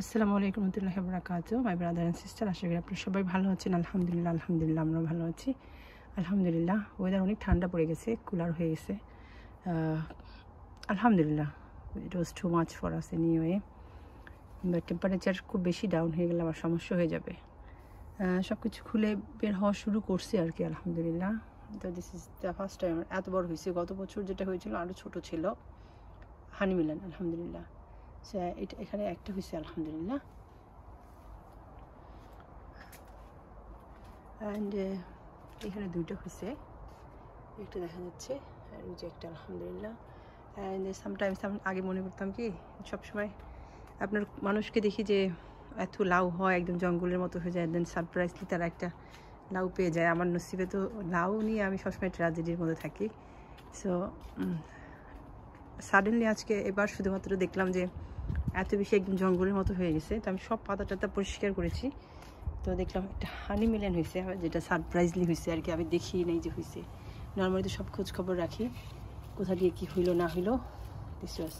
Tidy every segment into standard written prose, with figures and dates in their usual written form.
আসসালামু আলাইকুম ওয়া বারাকাতুহু মাই ব্রাদার এন্ড সিস্টার। আশা করি আপনারা সবাই ভালো আছেন। আলহামদুলিল্লাহ আমরা ভালো আছি। আলহামদুলিল্লাহ ওয়েদার অনেক ঠান্ডা পড়ে গেছে, কুলার হয়ে গেছে। আলহামদুলিল্লাহ it was too much for us anyway, but temperature খুব বেশি ডাউন হয়ে গেলে আমার সমস্যা হয়ে যাবে। সব কিছু খুলে বের হওয়া শুরু করছে আর কি। আলহামদুলিল্লাহ, তো this is the first time এত বড় হয়েছে। গত বছর যেটা হয়েছিল আরও ছোট ছিল হানি মিলন। আলহামদুলিল্লাহ এটা এখানে একটা হয়েছে আলহামদুলিল্লাহ। অ্যান্ড এখানে দুইটা হয়েছে, একটা দেখা যাচ্ছে আর ওই যে একটা আলহামদুলিল্লাহ। অ্যান্ড সামটাইমস আগে মনে করতাম কি সবসময় আপনার মানুষকে দেখি যে এত লাউ হয়, একদম জঙ্গলের মতো হয়ে যায়, দেন সারপ্রাইজলি তারা একটা লাউ পেয়ে যায়। আমার নসিবে তো লাউ নিয়ে আমি সবসময় ট্র্যাজেডির মধ্যে থাকি। সো সাডেনলি আজকে এবার শুধুমাত্র দেখলাম যে এত বেশি একদম জঙ্গলের মতো হয়ে গেছে। তো আমি সব পাতা টাতা পরিষ্কার করেছি, তো দেখলাম একটা হানি মিলন হয়েছে, যেটা সারপ্রাইজলি হয়েছে আর কি। আমি দেখি নেই যে হয়েছে, নর্মালি তো সব খোঁজ খবর রাখি কোথা দিয়ে কী হইলো না হইলো। দিস ওয়াজ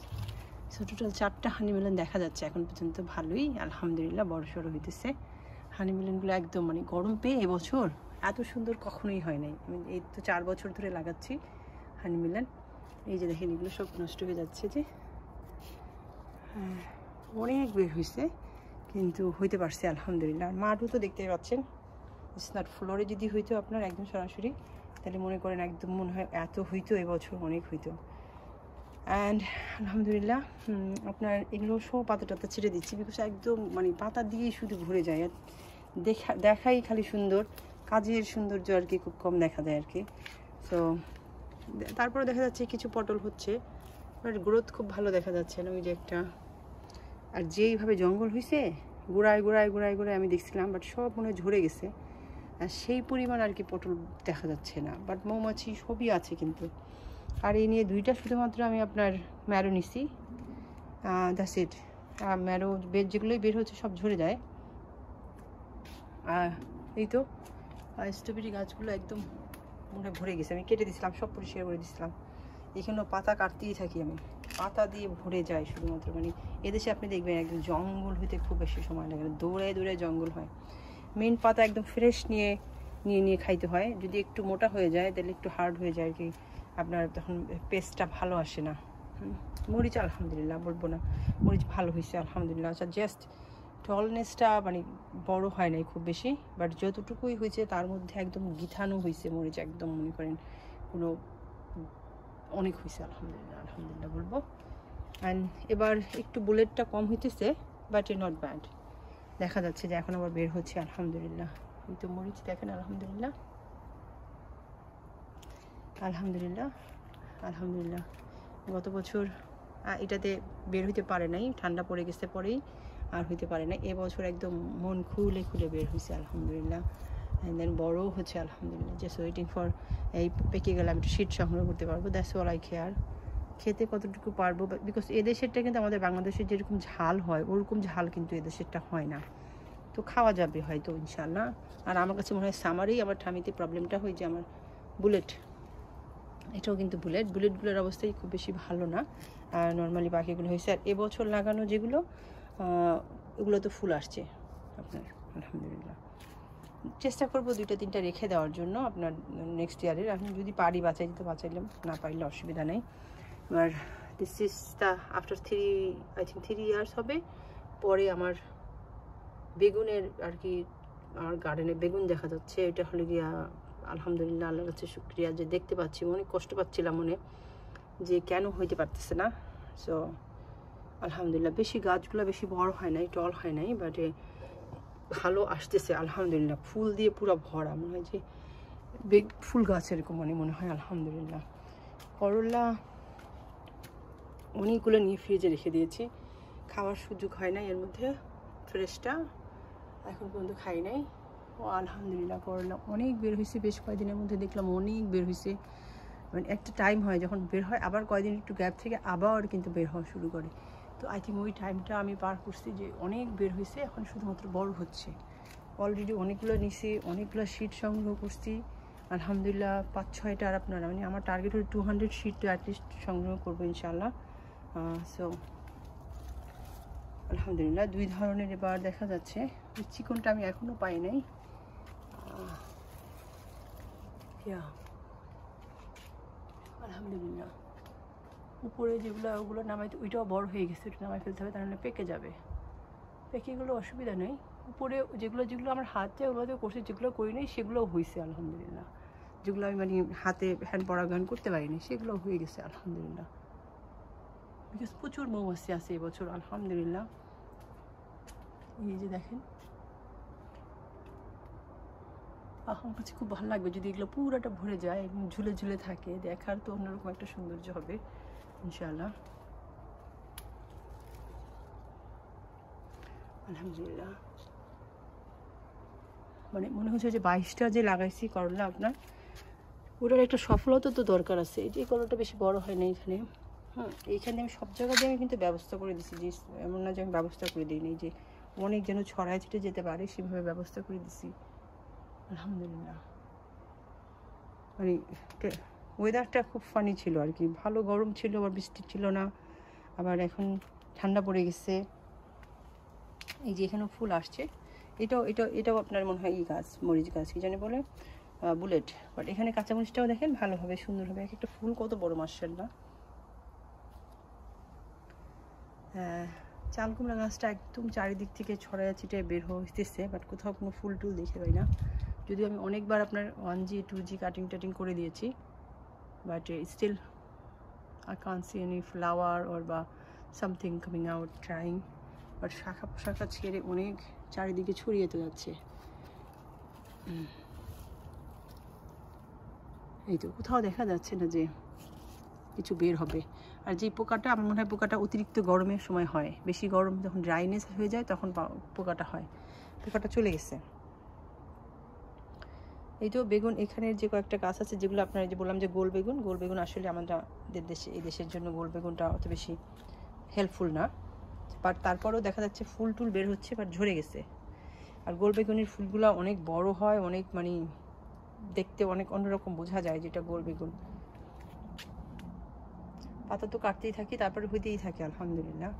সো টোটাল 4টা হানি মিলন দেখা যাচ্ছে এখন পর্যন্ত। ভালোই আলহামদুলিল্লাহ বড় সড়ো হইতেছে হানি মিলনগুলো। একদম মানে গরম পেয়ে এবছর এত সুন্দর কখনোই হয় নাই। আমি এই তো 4 বছর ধরে লাগাচ্ছি হানি মিলন। এই যে দেখেন এগুলো সব নষ্ট হয়ে যাচ্ছে যে, অনেক বের হয়েছে কিন্তু হইতে পারছে আলহামদুলিল্লাহ। মাঠও তো দেখতে পাচ্ছেন, ইটস নট ফ্লোরে। যদি হইতো আপনার একদম সরাসরি, তাহলে মনে করেন একদম মনে হয় এত হইতো, এবছর অনেক হইতো। অ্যান্ড আলহামদুলিল্লাহ আপনার এগুলো সব পাতা টাতা ছেড়ে দিচ্ছি, বিকজ একদম মানে পাতা দিয়েই শুধু ভরে যায়। আর দেখাই খালি সুন্দর, কাজের সৌন্দর্য আর কি খুব কম দেখা যায় আর কি। সো তারপরে দেখা যাচ্ছে কিছু পটল হচ্ছে, বাট গ্রোথ খুব ভালো দেখা যাচ্ছে না। ওই যে একটা, আর যেইভাবে জঙ্গল হয়েছে গোড়ায় গোড়ায় গোড়ায় গোড়ায় আমি দেখছিলাম, বাট সব মনে হয় ঝরে গেছে। আর সেই পরিমাণ আর কি পটল দেখা যাচ্ছে না, বাট মৌমাছি সবই আছে কিন্তু। আর এই নিয়ে দুইটা শুধুমাত্র আমি আপনার ম্যারো নিছি, দ্যাটস ইট। ম্যারো যেগুলোই বের হচ্ছে সব ঝরে যায়। এই তো স্ট্রবেরি গাছগুলো একদম মনে হয় ভরে গেছে, আমি কেটে দিয়েছিলাম, সব পরিষ্কার করে দিয়েছিলাম। এখানেও পাতা কাটতেই থাকি আমি, পাতা দিয়ে ভরে যায় শুধুমাত্র। মানে এদেশে আপনি দেখবেন একদম জঙ্গল হইতে খুব বেশি সময় লাগে না, দৌড়ায় দৌড়ায় জঙ্গল হয়। মেন পাতা একদম ফ্রেশ নিয়ে খাইতে হয়। যদি একটু মোটা হয়ে যায় তাহলে একটু হার্ড হয়ে যায় আর কি, আপনার তখন পেস্টটা ভালো আসে না। মরিচ আলহামদুলিল্লাহ বলবো না, মরিচ ভালো হয়েছে আলহামদুলিল্লাহ। আচ্ছা জাস্ট টলনেসটা মানে বড় হয় নাই খুব বেশি, বাট যতটুকুই হয়েছে তার মধ্যে একদম গিথানো হয়েছে মরিচ, একদম মনে করেন কোনো অনেক হয়েছে আলহামদুলিল্লাহ বলবো। অ্যান্ড এবার একটু বুলেটটা কম হইতেছে, বাট ইট নট ব্যাড। দেখা যাচ্ছে যে এখন আবার বের হচ্ছে আলহামদুলিল্লাহ। কিন্তু মরিচ দেখেন আলহামদুলিল্লাহ আলহামদুলিল্লাহ আলহামদুলিল্লাহ। গত বছর এটাতে বের হইতে পারে নাই, ঠান্ডা পড়ে গেছে পরেই আর হইতে পারে না। এবছর একদম মন খুলে খুলে বের হয়েছে আলহামদুলিল্লাহ। অ্যান্ড দেন বড়ও হচ্ছে আলহামদুলিল্লাহ। জাস্ট ওয়েটিং ফর এই পেকে গেলে আমি একটু শীত সংগ্রহ করতে পারবো। That's all eye care. খেতে কতটুকু পারবো, বিকজ এদেশেরটা কিন্তু আমাদের বাংলাদেশের যেরকম ঝাল হয় ওরকম ঝাল কিন্তু এদেশেরটা হয় না, তো খাওয়া যাবে হয়তো ইনশাল্লাহ। আর আমার কাছে মনে হয় সামারেই আমার ঠামিতে প্রবলেমটা হয় যে আমার বুলেট, এটাও কিন্তু বুলেটগুলোর অবস্থাই খুব বেশি ভালো না। আর নর্মালি বাকিগুলো হয়েছে। আর এবছর লাগানো যেগুলো ওগুলো তো ফুল আসছে আপনার আলহামদুলিল্লাহ। চেষ্টা করবো 2-3টা রেখে দেওয়ার জন্য আপনার নেক্সট ইয়ারের। আমি যদি পারি বাঁচাই দিতে বাঁচাইলাম, না পারলে অসুবিধা নেই। এবার this is the after 3 years হবে পরে আমার বেগুনের আর কি, আমার গার্ডেনে বেগুন দেখা যাচ্ছে। এটা হলে গিয়া আলহামদুলিল্লাহ আল্লাহর কাছে শুকরিয়া যে দেখতে পাচ্ছি। অনেক কষ্ট পাচ্ছিলাম মনে যে কেন হইতে পারতেছে না। সো আলহামদুলিল্লাহ বেশি গাছগুলো বেশি বড় হয় নাই, টল হয় নাই, বাট ভালো আসতেছে আলহামদুলিল্লাহ। ফুল দিয়ে পুরো ভরা, মনে হয় যে ফুল গাছ এরকম মনে হয় আলহামদুলিল্লাহ। করলা অনেকগুলো নিয়ে ফ্রিজে রেখে দিয়েছি, খাওয়ার সুযোগ হয় না এর মধ্যে। ফ্রেশটা এখন পর্যন্ত খাই নাই। ও আলহামদুলিল্লাহ করলা অনেক বের হয়েছে, বেশ কয়েকদিনের মধ্যে দেখলাম অনেক বের হয়েছে। মানে একটা টাইম হয় যখন বের হয়, আবার কয়েকদিন একটু গ্যাপ থেকে আবার কিন্তু বের হওয়া শুরু করে। তো আই থিঙ্ক ওই টাইমটা আমি পার করছি যে অনেক বের হয়েছে, এখন শুধুমাত্র বড় হচ্ছে। অলরেডি অনেকগুলো নিছি, অনেকগুলো শিট সংগ্রহ করছি আলহামদুলিল্লাহ। 5-6টা। আর আপনারা মানে আমার টার্গেট হলো 200 শিট অ্যাটলিস্ট সংগ্রহ করবো ইনশাল্লাহ। সো আলহামদুলিল্লাহ 2 ধরনের এবার দেখা যাচ্ছে। চিকনটা আমি এখনও পাই নাই। আলহামদুলিল্লাহ উপরে যেগুলো ওগুলো নামাইতে, ওইটাও বড় হয়ে গেছে, ওইটা নামাই ফেলতে হবে, তাহলে পেকে যাবে। পেকেগুলো অসুবিধা নেই। উপরে যেগুলো যেগুলো আমার হাতে ওগুলোতে করছি, যেগুলো করি নাই সেগুলোও হয়েছে আলহামদুলিল্লাহ। যেগুলো আমি মানে হাতে হ্যান্ড পরাগায়ন করতে পারিনি সেগুলো হয়ে গেছে আলহামদুলিল্লাহ। বিকজ প্রচুর মৌমাছি আছে এবছর আলহামদুলিল্লাহ। এই যে দেখেন, আমার কাছে খুব ভালো লাগবে যদি এগুলো পুরোটা ভরে যায় এবং ঝুলে ঝুলে থাকে, দেখার তো অন্যরকম একটা সৌন্দর্য হবে ইনশাআল্লাহ। আলহামদুলিল্লাহ মানে মনে হচ্ছে যে 22টা যে লাগাইছি করলা আপনার, ওটার একটা সফলতা তো দরকার আছে। এই যে করলাটা বেশি বড় হয় না এখানে। এইখানে আমি সব জায়গা দিয়ে আমি কিন্তু ব্যবস্থা করে দিছি, যে এমন না যে আমি ব্যবস্থা করে দিই নি, যে অনেক যেন ছড়ায় ছিটে যেতে পারে সেভাবে ব্যবস্থা করে দিছি আলহামদুলিল্লাহ। মানে ওয়েদারটা খুব ফানি ছিল আর কি, ভালো গরম ছিল, আবার বৃষ্টি ছিল না, আবার এখন ঠান্ডা পড়ে গেছে। এই যে এখানেও ফুল আসছে, এটাও আপনার মনে হয় এই গাছ, মরিচ গাছ কি জানি বলে, বুলেট। বাট এখানে কাঁচামরিচটাও দেখেন ভালোভাবে সুন্দর হবে, এক একটা ফুল কত বড় মাশাআল্লাহ। চাল কুমড়া গাছটা একদম চারিদিক থেকে ছড়ায় ছিটায় বের হইতেছে, বাট কোথাও কোনো ফুল টুল দেখে পাই না। যদিও আমি অনেকবার আপনার 1G 2G কাটিং টাটিং করে দিয়েছি, but still I can't see any flower or বা something coming out trying. But শাখা পোশাখা ছেড়ে অনেক চারিদিকে ছড়িয়ে তো যাচ্ছে। এই তো কোথাও দেখা যাচ্ছে না যে কিছু বের হবে। আর যে পোকাটা, আমার মনে হয় পোকাটা অতিরিক্ত গরমের সময় হয়, বেশি গরম যখন ড্রাইনেস হয়ে যায় তখন পোকাটা হয়। পোকাটা চলে গেছে। এই তো বেগুন, এখানের যে কয়েকটা গাছ আছে যেগুলো আপনার যে বললাম যে গোল বেগুন আসলে আমাদের দেশে, এই দেশের জন্য গোল বেগুনটা অত বেশি হেল্পফুল না, বাট তারপরেও দেখা যাচ্ছে ফুল টুল বের হচ্ছে, বাট ঝরে গেছে। আর গোল বেগুনের ফুলগুলো অনেক বড় হয়, অনেক মানে দেখতে অনেক অন্যরকম বোঝা যায় যেটা গোল বেগুন। পাতা তো কাটতেই থাকি, তারপরে হইতেই থাকে আলহামদুলিল্লাহ।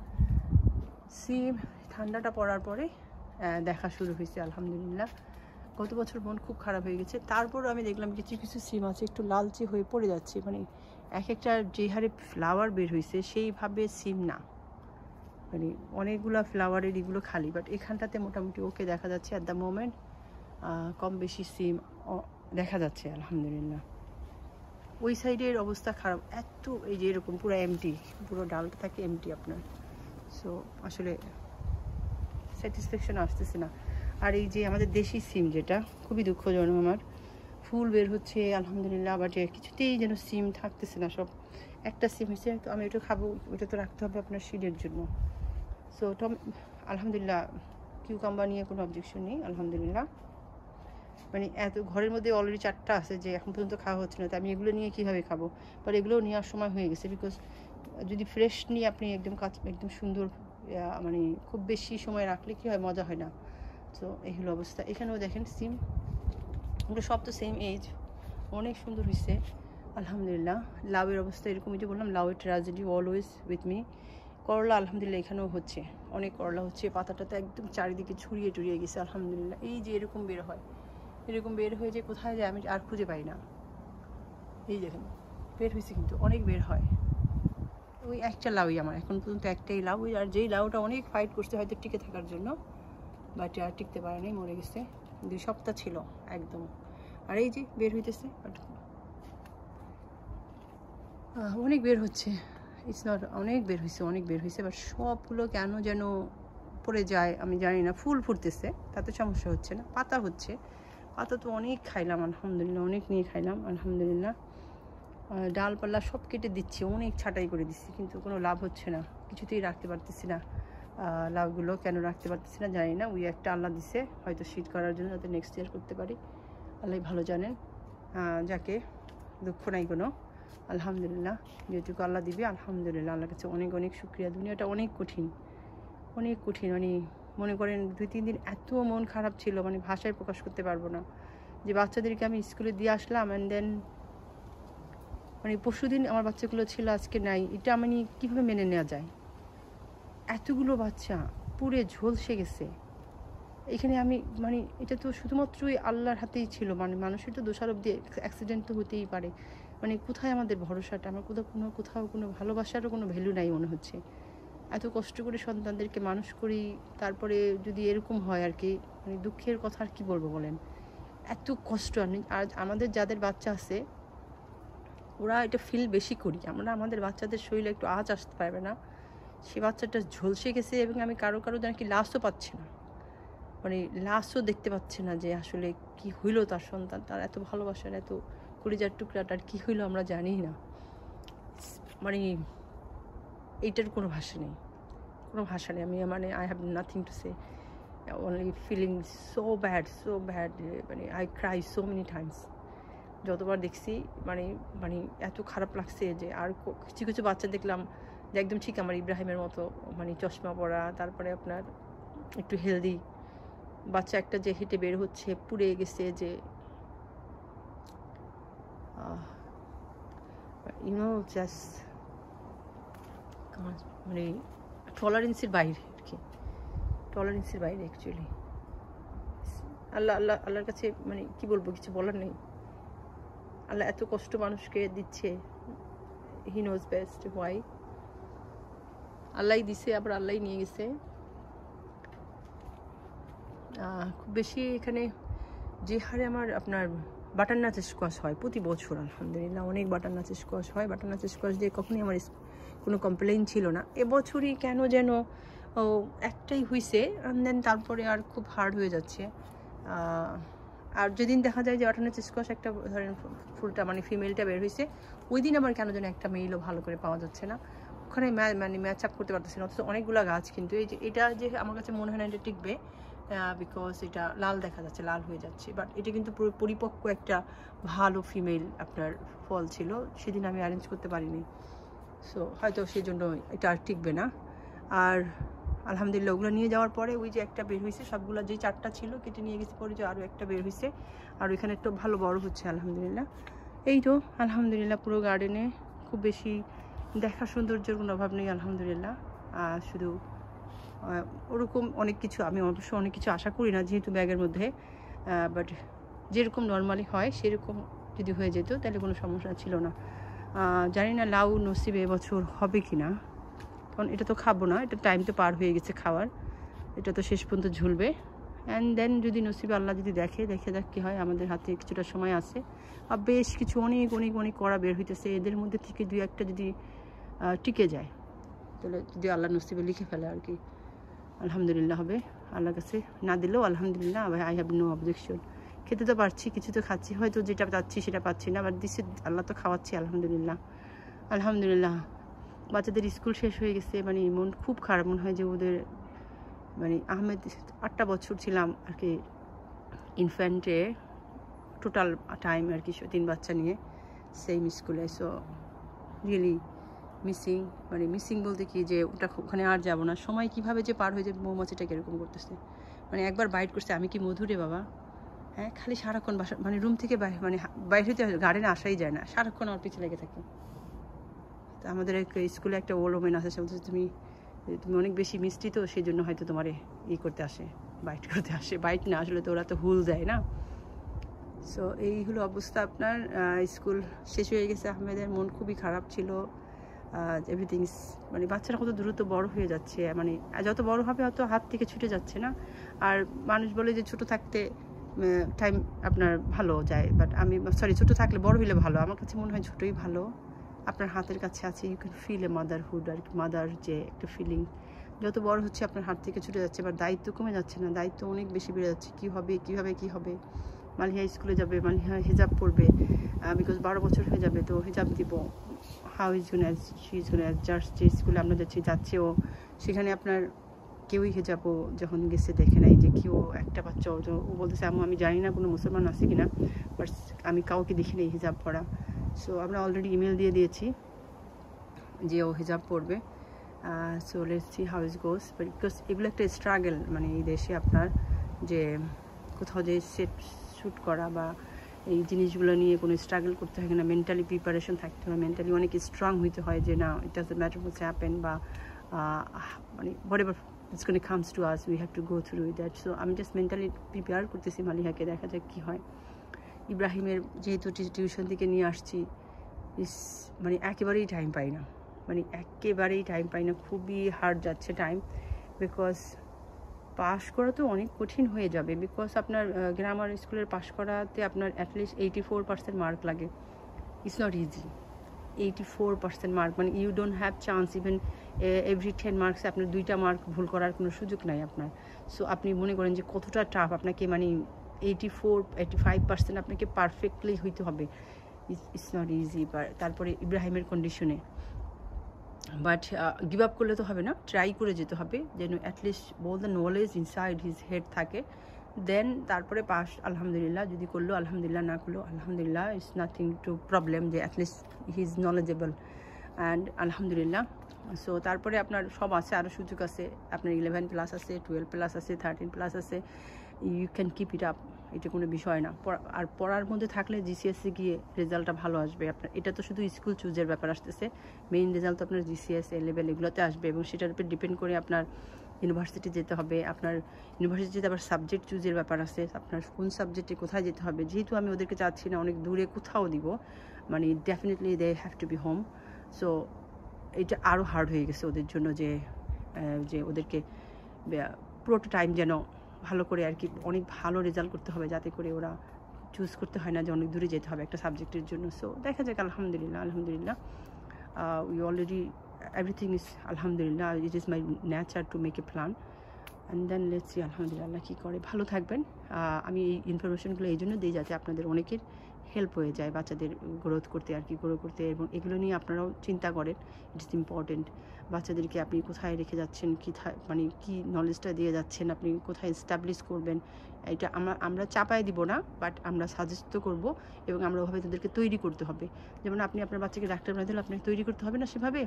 সিম ঠান্ডাটা পড়ার পরে দেখা শুরু হয়েছে আলহামদুলিল্লাহ। গত বছর মন খুব খারাপ হয়ে গেছে, তারপরও আমি দেখলাম কিছু কিছু সিম আছে একটু লালচে হয়ে পড়ে যাচ্ছে, মানে এক একটা যে হারে ফ্লাওয়ার বের হয়েছে সেইভাবে সিম না, মানে অনেকগুলো ফ্লাওয়ারের এগুলো খালি, বাট এখানটাতে মোটামুটি ওকে দেখা যাচ্ছে অ্যাট দ্য মোমেন্ট। কম বেশি সিম দেখা যাচ্ছে আলহামদুলিল্লাহ। ওই সাইডের অবস্থা খারাপ, এত এই যে এরকম পুরো এমটি, পুরো ডালটা থাকে এমটি আপনার। সো আসলে স্যাটিসফ্যাকশন আসতেছে না। আর এই যে আমাদের দেশি সিম, যেটা খুবই দুঃখজনক, আমার ফুল বের হচ্ছে আলহামদুলিল্লাহ, বাট কিছুতেই যেন সিম থাকতেছে না, সব একটা সিম হয়েছে। তো আমি ওটা খাবো, ওটা তো রাখতে হবে আপনার শিডের জন্য। সো আলহামদুলিল্লাহ কিউকাম্বার নিয়ে কোনো অবজেকশন নেই আলহামদুলিল্লাহ। মানে এত ঘরের মধ্যে অলরেডি 4টা আছে যে এখন পর্যন্ত খাওয়া হচ্ছে না, তো আমি এগুলো নিয়ে কীভাবে খাবো? বাট এগুলোও নেওয়ার সময় হয়ে গেছে, বিকজ যদি ফ্রেশ নিয়ে আপনি একদম একদম সুন্দর মানে খুব বেশি সময় রাখলে কী হয়, মজা হয় না। তো এই হলো অবস্থা। এখানেও দেখেন সিম, ওগুলো সব তো সেম এজ, অনেক সুন্দর হয়েছে আলহামদুলিল্লাহ। লাউয়ের অবস্থা এরকম, যে বললাম লাউয়ের ট্র্যাজেডি অলওয়েজ উইথ মি। করলা আলহামদুলিল্লাহ এখানেও হচ্ছে, অনেক করলা হচ্ছে, পাতাটা তো একদম চারিদিকে ছড়িয়ে টুড়িয়ে গেছে আলহামদুলিল্লাহ। এই যে এরকম বের হয়, এরকম বের হয়ে যে কোথায় যায় আমি আর খুঁজে পাই না। এই দেখেন বের হয়েছে, কিন্তু অনেক বের হয়। ওই একটা লাউই আমার এখন পর্যন্ত, একটাই লাউ, আর যেই লাউটা অনেক ফাইট করছে হয়তো টিকে থাকার জন্য, বাট আর টিকতে পারে নাই, মরে গেছে। 2 সপ্তাহ ছিল একদম। আর এই যে বের হইতেছে, বাট অনেক বের হচ্ছে, ইটস নট, অনেক বের হয়েছে, বাট সবগুলো কেন যেন পড়ে যায় আমি জানি না। ফুল ফুটতেছে তাতে সমস্যা হচ্ছে না, পাতা হচ্ছে, পাতা তো অনেক খাইলাম আলহামদুলিল্লাহ, অনেক নিয়ে খাইলাম আলহামদুলিল্লাহ। ডালপালা সব কেটে দিচ্ছি, অনেক ছাঁটাই করে দিচ্ছি, কিন্তু কোনো লাভ হচ্ছে না, কিছুতেই রাখতে পারতেছি না। লাউগুলো কেন রাখতে পারতেছি না জানি না। ওই একটা আল্লাহ দিছে হয়তো শীত করার জন্য, যাতে নেক্সট ইয়ার করতে পারি, আল্লাহ ভালো জানেন। যাকে দুঃখ নাই কোনো, আলহামদুলিল্লাহ যেটুকু আল্লাহ দিবে আলহামদুলিল্লাহ, আল্লাহর কাছে অনেক অনেক শুক্রিয়া। দুনিয়াটা অনেক কঠিন, অনেক কঠিন। মানে মনে করেন 2-3 দিন এত মন খারাপ ছিল, মানে ভাষায় প্রকাশ করতে পারবো না। যে বাচ্চাদেরকে আমি স্কুলে দিয়ে আসলাম, অ্যান্ড দেন মানে পরশুদিন আমার বাচ্চাগুলো ছিল, আজকে নাই, এটা আমি কীভাবে মেনে নেওয়া যায়? এতগুলো বাচ্চা পুড়ে ঝলসে গেছে। এখানে আমি মানে এটা তো শুধুমাত্রই আল্লাহর হাতেই ছিল, মানে মানুষের তো দোষারোপ দিয়ে অ্যাক্সিডেন্ট তো হতেই পারে। মানে কোথায় আমাদের ভরসাটা? আমার কোথাও কোনো ভালোবাসারও কোনো ভ্যালু নাই মনে হচ্ছে। এত কষ্ট করে সন্তানদেরকে মানুষ করি, তারপরে যদি এরকম হয় আর কি, মানে দুঃখের কথা আর কি বলবো বলেন। এত কষ্ট। আর আমাদের যাদের বাচ্চা আছে ওরা এটা ফিল বেশি করি আমরা। আমাদের বাচ্চাদের শরীরে একটু আঁচ আসতে পারবে না, সে বাচ্চাটা ঝলসে গেছে এবং আমি কারো যেন কি লাশও পাচ্ছি না, মানে লাশও দেখতে পাচ্ছে না যে আসলে কি হইলো তার সন্তান, তার এত ভালোবাসার এত কলিজার টুকরাটার কি হইলো আমরা জানি না। মানে এইটার কোনো ভাষা নেই, কোনো ভাষা নেই। আমি মানে I have nothing to say, only feeling so bad মানে I cry so many times যতবার দেখছি। মানে মানে এত খারাপ লাগছে যে আর কিছু কিছু বাচ্চা দেখলাম যে একদম ঠিক আমার ইব্রাহিমের মতো, মানে চশমা পরা, তারপরে আপনার একটু হেলদি বাচ্চা একটা যে হেঁটে বের হচ্ছে পুড়ে গেছে, যে জাস্ট মানে টলারেন্সের বাইরে আর কি, টলারেন্সের বাইরে অ্যাকচুয়ালি। আল্লাহর কাছে মানে কি বলবো, কিছু বলার নেই। আল্লাহ এত কষ্ট মানুষকে দিচ্ছে, হি নোজ বেস্ট হোয়াই। আল্লাহই দিছে আবার আল্লাহই নিয়ে গেছে। খুব বেশি এখানে যে হারে আমার আপনার বাটারনাট স্কোয়াশ হয় প্রতি বছর, আলহামদুলিল্লাহ অনেক বাটারনাট স্কোয়াশ হয়। বাটারনাট স্কোয়াশ দিয়ে কখনই আমার কোনো কমপ্লেইন ছিল না। এবছরই কেন যেন একটাই হয়েছে, দেন তারপরে আর খুব হার্ড হয়ে যাচ্ছে। আর যেদিন দেখা যায় যে বাটারনাট স্কোয়াশ একটা ধরেন ফুলটা মানে ফিমেলটা বের হয়েছে, ওই দিন আবার কেন যেন একটা মেলও ভালো করে পাওয়া যাচ্ছে না, ওখানে মানে ম্যাচ আপ করতে পারতেছে না। অথচ অনেকগুলো গাছ, কিন্তু এই যে এটা যে আমার কাছে মনে হয় না এটা টিকবে, বিকজ এটা লাল দেখা যাচ্ছে, লাল হয়ে যাচ্ছে। বাট এটা কিন্তু পুরো পরিপক্ক একটা ভালো ফিমেল আপনার ফল ছিল, সেদিন আমি অ্যারেঞ্জ করতে পারিনি। সো হয়তো সেই জন্য এটা আর টিকবে না। আর আলহামদুলিল্লাহ ওগুলো নিয়ে যাওয়ার পরে ওই যে একটা বের হয়েছে, সবগুলো যে 4টা ছিল কেটে নিয়ে গেছে পরে, যে আরও একটা বের হয়েছে, আর ওইখানে একটু ভালো বড় হচ্ছে আলহামদুলিল্লাহ। এই তো আলহামদুলিল্লাহ পুরো গার্ডেনে খুব বেশি দেখার সৌন্দর্যের কোনো অভাব নেই আলহামদুলিল্লাহ। শুধু ওরকম অনেক কিছু আমি অবশ্য অনেক কিছু আশা করি না যেহেতু ব্যাগের মধ্যে, বাট যেরকম নর্মালি হয় সেরকম যদি হয়ে যেত তাহলে কোনো সমস্যা ছিল না। জানি না লাউ নসিবে এবছর হবে কি না, কারণ এটা তো খাবো না, এটা টাইম তো পার হয়ে গেছে খাওয়ার, এটা তো শেষ পর্যন্ত ঝুলবে। অ্যান্ড দেন যদি নসিবে আল্লাহ যদি দেখে যাক কী হয়। আমাদের হাতে কিছুটা সময় আছে, আর বেশ কিছু অনেক করা বের হইতেছে, এদের মধ্যে থেকে 2-1টা যদি টিকে যায় তাহলে যদি আল্লাহ নসিবে লিখে ফেলে আর কি, আলহামদুলিল্লাহ হবে। আল্লাহর কাছে না দিলেও আলহামদুলিল্লাহ, আই হ্যাভ নো অবজেকশন। খেতে তো পারছি, কিছু তো খাচ্ছি, হয়তো যেটা চাচ্ছি সেটা পাচ্ছি না, বাট দিচ্ছে আল্লাহ তো খাওয়াচ্ছি আলহামদুলিল্লাহ। বাচ্চাদের স্কুল শেষ হয়ে গেছে, মানে মন খুব খারাপ, মনে হয় যে ওদের মানে আহমেদ 8টা বছর ছিলাম আর কি ইনফ্যান্টে, টোটাল টাইম আর কি 3 বাচ্চা নিয়ে সেম স্কুলে। সো রিয়েলি মিসিং বলতে কি যে ওখানে আর যাবো না। সময় কিভাবে যে পার হয়ে যায়, মৌমাছিটাকে এরকম করতেছে, মানে একবার বাইট করছে আমি কি মধুরে বাবা, হ্যাঁ খালি সারাক্ষণ বাসা মানে রুম থেকে মানে বাইরে হতে গার্ডেনে আসাই যায় না, সারাক্ষণ আমার পিছিয়ে লেগে থাকে। তো আমাদের স্কুলে একটা ওল্ড ওমেন আছে, সে বলছে তুমি অনেক বেশি মিষ্টি, তো সেই জন্য হয়তো তোমার করতে আসে, বাইট করতে আসে। বাইট না, আসলে তো ওরা তো হুল দেয় না। সো এই হলো অবস্থা আপনার। স্কুল শেষ হয়ে গেছে, আহমেদের মন খুবই খারাপ ছিল। এভরিথিং মানে বাচ্চারা কত দ্রুত বড় হয়ে যাচ্ছে, মানে যত বড় হবে অত হাত থেকে ছুটে যাচ্ছে না। আর মানুষ বলে যে ছোট থাকতে টাইম আপনার ভালো যায়, বাট আমি ছোট থাকলে বড় হইলে ভালো, আমার কাছে মনে হয় ছোটই ভালো। আপনার হাতের কাছে আছে, you can feel a motherhood আর কি, মাদার যে একটা ফিলিং। যত বড় হচ্ছে আপনার হাত থেকে ছুটে যাচ্ছে, এবার দায়িত্ব কমে যাচ্ছে না, দায়িত্ব অনেক বেশি বেড়ে যাচ্ছে। কী হবে মালিহা স্কুলে যাবে, মালিহা হিজাব পড়বে, বিকজ 12 বছর হয়ে যাবে, তো হিজাব দিব। হাউ ইজ গুন জাস্ট যে স্কুলে আমরা যাচ্ছি ও সেখানে আপনার কেউই হিজাবও যখন গেছে দেখে নাই, যে কেউ একটা বাচ্চা ও বলতেছে আমি জানি না কোনো মুসলমান আছে কিনা, বাট আমি কাউকে দেখি নাই হিজাব পরা। সো আমরা অলরেডি ইমেল দিয়ে দিয়েছি যে ও হিজাব পড়বে। So let's see how is goes, because এগুলো একটা স্ট্রাগল, মানে এই দেশে আপনার যে কোথাও যে সেট শ্যুট করা বা এই জিনিসগুলো নিয়ে কোনো স্ট্রাগল করতে হয় না, মেন্টালি প্রিপারেশন থাকতে হয়, মেন্টালি অনেক স্ট্রং হইতে হয় যে না it doesn't matter what's happen, বা মানে whatever it's going to comes to us, we have to go through that. So আমি জাস্ট মেন্টালি প্রিপেয়ার করতেছি মালিহাকে, দেখা যাক কী হয়। ইব্রাহিমের যেহেতু টিউশন থেকে নিয়ে আসছি, মানে একেবারেই টাইম পাই না, মানে একেবারেই টাইম পাই না, খুবই হার্ড যাচ্ছে টাইম। বিকজ পাস করা তো অনেক কঠিন হয়ে যাবে, বিকজ আপনার গ্রামার স্কুলের পাস করাতে আপনার অ্যাটলিস্ট 84% মার্ক লাগে। It's not easy. 84% মার্ক মানে you don't have chance even every 10 মার্কসে আপনার 2টা মার্ক ভুল করার কোনো সুযোগ নাই আপনার। সো আপনি মনে করেন যে কতটা টাফ, আপনাকে মানে 84-85% আপনাকে পারফেক্টলি হইতে হবে। It's not easy. তারপরে ইব্রাহিমের কন্ডিশনে, বাট গিভ আপ করলে তো হবে না, ট্রাই করে যেতে হবে যেন at least bowl the knowledge inside his head থাকে। দেন তারপরে পাস আলহামদুলিল্লাহ, যদি করলো আলহামদুলিল্লাহ, না করলো আলহামদুলিল্লাহ, ইটস নাথিং টু প্রবলেম, যে at least he is knowledgeable and আলহামদুলিল্লাহ। সো তারপরে আপনার সব আছে, আরও সুযোগ আছে, আপনার 11+ আছে, 12+ আছে, 13+ আছে, you can keep it up, এটা কোনো বিষয় না। আর পড়ার মধ্যে থাকলে জিসিএসে গিয়ে রেজাল্টটা ভালো আসবে আপনার। এটা তো শুধু স্কুল চুজের ব্যাপার আসতেছে, মেইন রেজাল্ট তো আপনার জিসিএস লেভেল এগুলোতে আসবে, এবং সেটার উপর ডিপেন্ড করে আপনার ইউনিভার্সিটি যেতে হবে। আপনার ইউনিভার্সিটিতে আবার সাবজেক্ট চুজের ব্যাপার আছে, আপনার কোন সাবজেক্টে কোথায় যেতে হবে। যেহেতু আমি ওদেরকে চাচ্ছি না অনেক দূরে কোথাও দিব, মানে definitely they have to be home. So এটা আরও হার্ড হয়ে গেছে ওদের জন্য, যে ওদেরকে পুরোটা টাইম যেন ভালো করে আর কি অনেক ভালো রেজাল্ট করতে হবে, যাতে করে ওরা চুজ করতে হয় না যে অনেক দূরে যেতে হবে একটা সাবজেক্টের জন্য। সো দেখা যাক, আলহামদুলিল্লাহ আলহামদুলিল্লাহ, উই অলরেডি এভরিথিং ইজ আলহামদুলিল্লাহ, it is my nature to make a plan and then let's see আলহামদুলিল্লাহ কী করে। ভালো থাকবেন। আমি এই ইনফরমেশনগুলো এই জন্য দিই যাতে আপনাদের অনেকের হেল্প হয়ে যায় বাচ্চাদের গ্রোথ করতে আর কি, গ্রো করতে, এবং এগুলো নিয়ে আপনারাও চিন্তা করেন। It is important. বাচ্চাদেরকে আপনি কোথায় রেখে যাচ্ছেন, মানে কী নলেজটা দিয়ে যাচ্ছেন, আপনি কোথায় এস্টাবলিশ করবেন, এটা আমরা চাপায় দিব না, বাট আমরা সাজেস্ট করব, এবং আমরা ওভাবে তাদেরকে তৈরি করতে হবে। যেমন আপনি আপনার বাচ্চাকে ডাক্তার বানাতে হলে আপনাকে তৈরি করতে হবে না, সেভাবে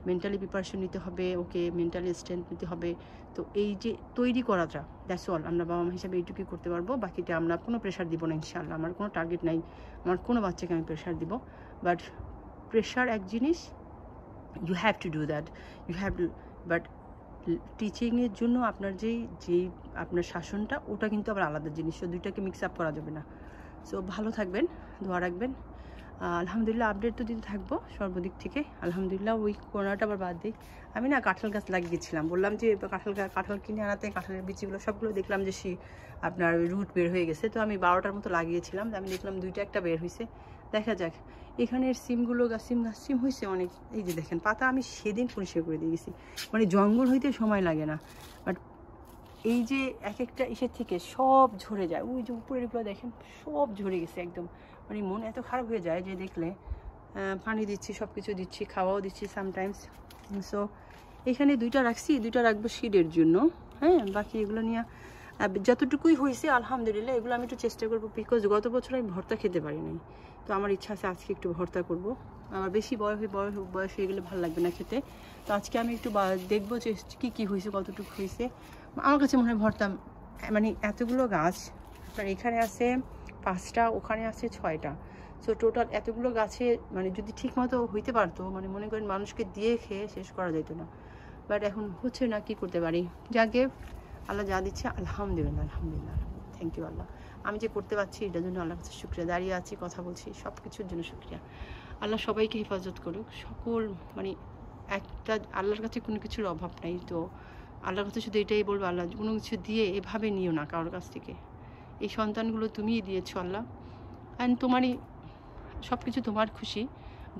মেন্টালি প্রিপারেশন নিতে হবে, ওকে মেন্টালি স্ট্রেংথ নিতে হবে। তো এই যে তৈরি করাটা, দ্যাটস অল, আমরা বাবা মা হিসাবে এইটুকুই করতে পারবো। বাকিটা আমরা কোনো প্রেশার দিব না ইনশাআল্লাহ। আমার কোনো টার্গেট নাই আমার কোনো বাচ্চাকে আমি প্রেশার দিব, বাট প্রেশার এক জিনিস, you have to do that, you have to, but টিচিংয়ের জন্য আপনার যেই আপনার শাসনটা, ওটা কিন্তু আবার আলাদা জিনিস। সো দুইটাকে মিক্স আপ করা যাবে না। সো ভালো থাকবেন, দোয়া রাখবেন। আলহামদুলিল্লাহ আপডেট তো দিতে থাকবো সর্বদিক থেকে। আলহামদুলিল্লাহ ওই কোনাটা আবার বাদ দিই, আমি না কাঁঠাল গাছ লাগিয়েছিলাম, বললাম যে কাঁঠাল কিনে আনাতে কাঁঠালের বিচিগুলো সবগুলো দেখলাম যে আপনার রুট বের হয়ে গেছে। তো আমি 12টার মতো লাগিয়েছিলাম, আমি দেখলাম 2টা একটা বের হয়েছে। দেখা যাক এখানের সিমগুলো সিম হয়েছে অনেক। এই যে দেখেন পাতা আমি সেদিন পরিষ্কার করে দিয়ে গেছি, মানে জঙ্গল হইতে সময় লাগে না, বাট এই যে এক একটা ইসের থেকে সব ঝরে যায়। ওই যে উপরেরগুলো দেখেন সব ঝরে গেছে একদম, মানে মন এত খারাপ হয়ে যায় যে দেখলে। পানি দিচ্ছি, সব কিছু দিচ্ছি, খাওয়াও দিচ্ছি সামটাইমস। সো এখানে 2টা রাখছি, 2টা রাখবো সিডের জন্য। হ্যাঁ, বাকি এগুলো নিয়ে যতটুকুই হয়েছে আলহামদুলিল্লাহ, এগুলো আমি একটু চেষ্টা করবো, বিকজ গত বছর আমি ভর্তা খেতে পারি নাই। তো আমার ইচ্ছা আছে আজকে একটু ভর্তা করব। আমার বেশি বয়স হয়ে গেলে ভালো লাগবে না খেতে। তো আজকে আমি একটু দেখবো যে কী হয়েছে, কতটুকু হয়েছে। আমার কাছে মনে হয় ভর্তা, মানে এতগুলো গাছ আপনার এখানে আছে 5টা, ওখানে আছে 6টা। সো টোটাল এতগুলো গাছে মানে যদি ঠিক মতো হইতে পারতো, মানে মনে করেন মানুষকে দিয়ে খেয়ে শেষ করা যেত না, বাট এখন হচ্ছে না, কি করতে পারি। যাকে আল্লাহ যা দিচ্ছে আলহামদুলিল্লাহ আলহামদুলিল্লাহ, থ্যাংক ইউ আল্লাহ। আমি যে করতে পারছি এটার জন্য আল্লাহর কাছে শুকরিয়া, দাঁড়িয়ে আছি, কথা বলছি, সব কিছুর জন্য শুকরিয়া। আল্লাহ সবাইকে হেফাজত করুক, সকল মানে একটা আল্লাহর কাছে কোনো কিছুর অভাব নাই। তো আল্লাহর কাছে শুধু এটাই বলবো, আল্লাহ কোনো কিছু দিয়ে এভাবে নিও না কারোর কাছ থেকে। এই সন্তানগুলো তুমিই দিয়েছো আল্লাহ, অ্যান্ড তোমারই সব কিছু, তোমার খুশি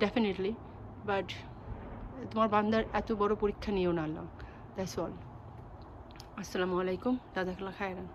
ডেফিনেটলি, বাট তোমার বান্দার এত বড় পরীক্ষা নিও না আল্লাহ। That's all. আসসালামু আলাইকুম, জাযাকাল্লাহ খায়রান।